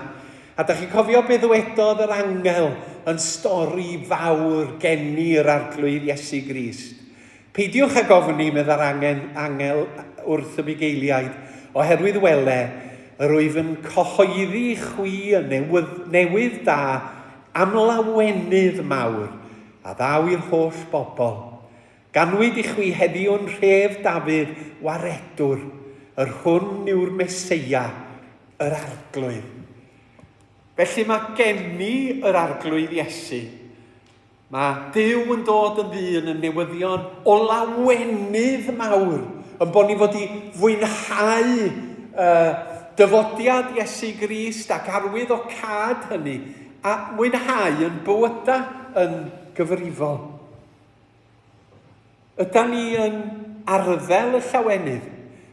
A da chi'n cofio beth ddwedodd yr angel yn stori fawr geni'r arglwydd Iesu Grist. Peidiwch a gofni medda'r angel wrth y bugeiliaid, oherwydd wele, yr wyf yn cyhoeddi chwi yn newydd da am lawenydd mawr, a ddaw i'r holl bobl. Ganwyd i chwi heddiw'n rhef Dafydd waredwr, yr hwn yw'r Meseia, yr arglwydd. Felly mae geni yr arglwydd Iesu. Mae Duw yn dod yn ddyn yn newyddion o lawenydd mawr, yn bod ni fod i fwynhau dyfodiad Iesu Grist ac arwydd o cad hynny, a mwynhau yn bywyda yn gyfrifol. Ydan ni yn arddel y llawenydd?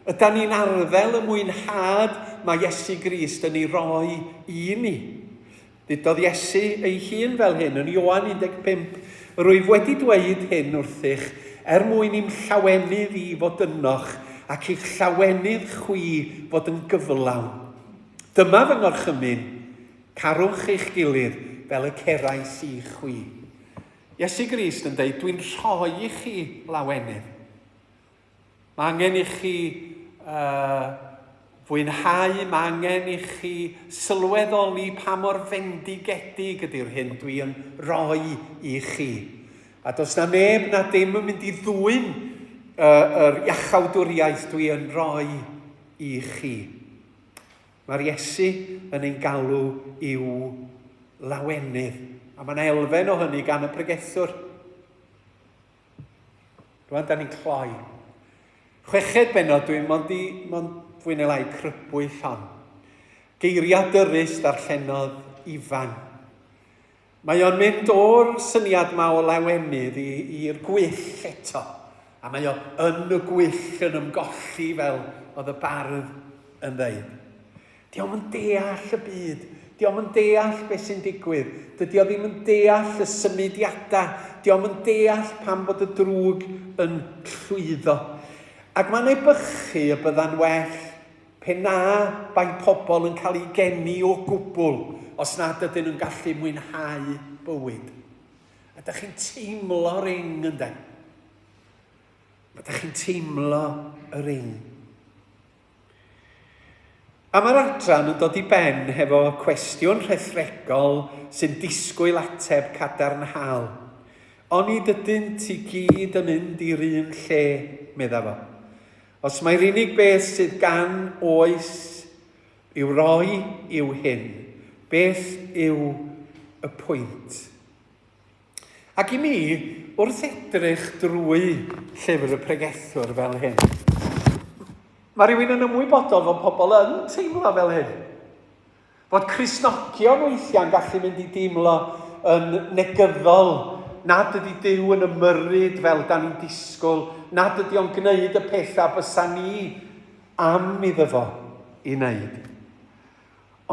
Ydan ni'n arddel y mwynhad mae Iesu Grist yn ei roi i ni? Dudodd Iesu ei hun fel hyn yn Ioan 15. Rwyf wedi dweud hyn wrthych mwyn i'n llawenydd i fod ynoch ac i'ch llawenydd chwi fod yn gyflawn. Dyma fy ngorchymyn, carwch eich gilydd fel y cerais i chwi. Iesu Grist yn dweud, dwi'n rhoi i chi lawenydd. Mae angen i chi fwynhau, mae angen i chi sylweddoli pa mor fendigedig ydy'r hyn dwi'n rhoi i chi. A does na neb na dim yn mynd i ddwyn yr iachawdwriaeth dwi'n rhoi i chi. Mae'r Iesu yn ein galw i'w lawenydd. A mae'n elfen o hynny gan y pregethwr. Rwan, da ni'n cloi. Chweched benod dwi'n mond fwy neu lai crybwyll hon. Geiriau dyrus darllenodd ifan. Mae o'n mynd o'r syniad ma o lawenydd i'r gwyll eto. A mae o yn y gwyll yn ymgolli fel oedd y bardd yn dweud. Diolch yn deall y byd. Diolch yn deall beth sy'n digwydd. Dydy o ddim yn deall y symudiadau. Diolch yn deall pam bod y drwg yn llwyddo. Ac mae'n ebychu y bydda'n well pe na bai pobl yn cael ei geni o gwbl os nad ydyn nhw'n gallu mwynhau bywyd. A da chi'n teimlo ring ynde? A da chi'n teimlo y ring. A mae'r adran yn dod i ben hefo cwestiwn rhethregol sy'n disgwyl ateb cadarnhaol. Oni dydyn ti gyd yn mynd i'r un lle, medda fo. Os mae'r unig beth sydd gan oes i'w roi i'w hyn, beth yw y pwynt? Ac i mi, wrth edrych drwy llyfr y pregethwr fel hyn, mae rhywun yn ymwybodol fod pobl yn teimlo fel hyn. Fod Cristnogion weithiau'n gallu mynd i deimlo yn negyddol, nad ydy Duw yn ymyrryd fel da ni'n disgwyl, nad ydy o'n gwneud y pethau bysa ni am iddo fo i wneud.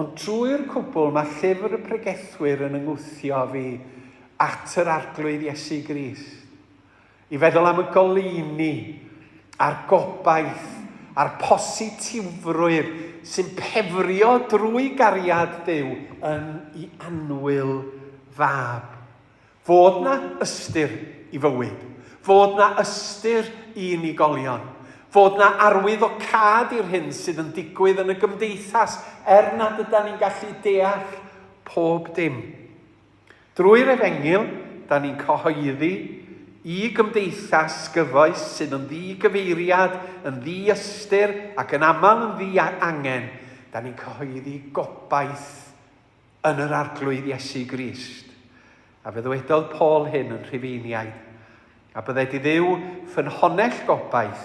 Ond drwy'r cwbl mae llyfr y pregethwyr yn yngwthio fi at yr arglwydd Iesu Grist. I feddwl am y goleuni a'r gobaith a'r positifrwydd sy'n pefrio drwy gariad Duw yn ei annwyl fab. Fod na ystyr i fywyd. Fod na ystyr i unigolion. Fod na arwydd o cad i'r hyn sydd yn digwydd yn y gymdeithas nad ydym ni'n gallu deall pob dim. Drwy'r Efengil, da ni'n cyhoeddi i gymdeithas gyfoes sydd yn ddi-gyfeiriad, yn ddi-ystyr ac yn aml yn ddi-angen, da ni'n cyhoeddi gobaith yn yr arglwydd Iesu Grist. A fe ddwedodd Paul hyn yn Rhufeiniaid, a bydde di Dduw ffynhonnell gobaith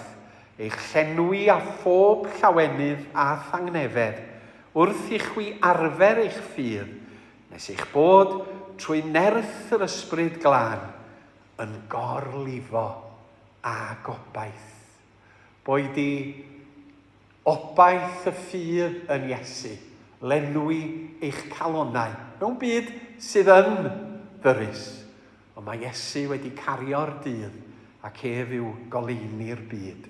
eich llenwi a phob llawenydd a thangnefedd wrth i chwi arfer eich ffydd, nes eich bod trwy nerth yr ysbryd glân yn gorlifo a gobaith. Boed i obaith y ffydd yn Iesu, lenwi eich calonnau mewn byd sydd yn ddyrus. Ond mae Iesu wedi cario'r dydd ac ef yw goleini'r byd.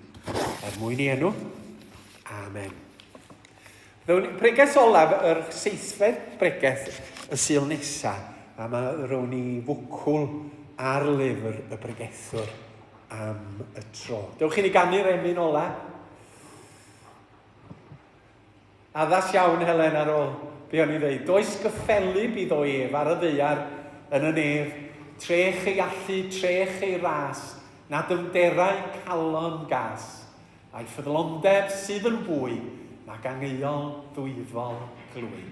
Mwyn i enw. Amen. Preges olaf, yr 7fed preges y Sul nesaf, a mae rown ni fwcwl ar lyfr y bregethwr am y tro. Dewch i ni ganu'r emyn ola. Addas iawn, Helen, ar ôl be o'n i ddweud. Does gyffelu bydd o ef ar y ddeiar yn y nef, trech ei allu, trech ei ras, nad ymderau calon gas, a'i ffyddlondeb sydd yn fwy, nag angheuol ddwyfol glwy.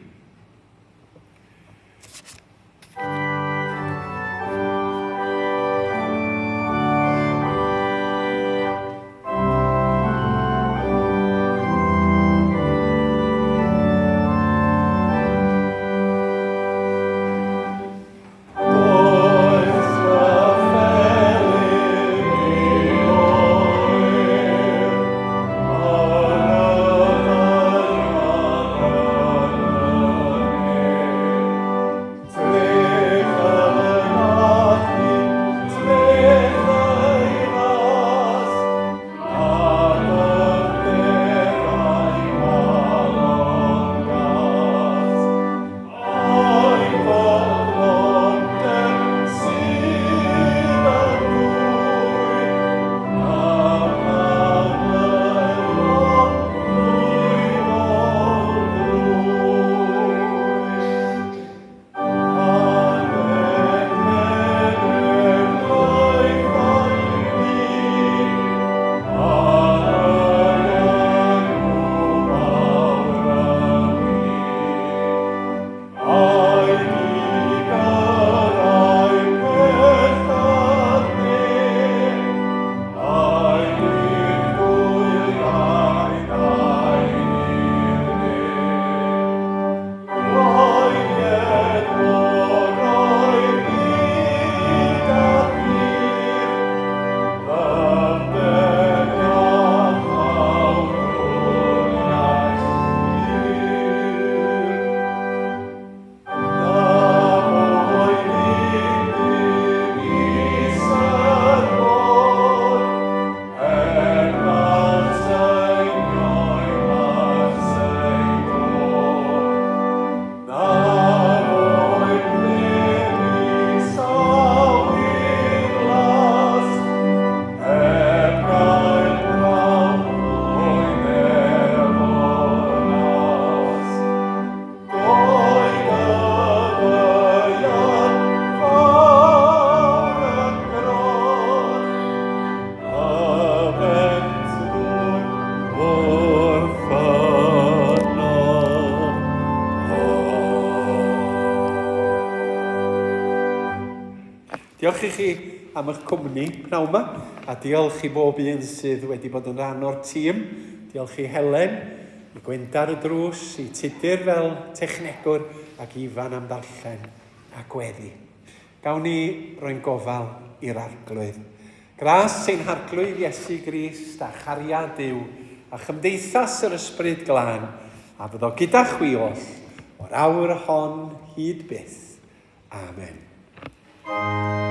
Diolch i chi am eich cwmni pnawn yma, a diolch i bob un sydd wedi bod yn rhan o'r tîm. Diolch i Helen, i Gwendar y drws, i Tudur fel technegwr, ac i Ifan am ddarllen a gweddi. Gawn ni roi'n gofal i'r arglwydd. Gras ein harglwydd Iesu Grist a chariad Duw, a chymdeithas yr ysbryd glân, a fyddo gyda chwi oll, o'r awr hon hyd byth. Amen.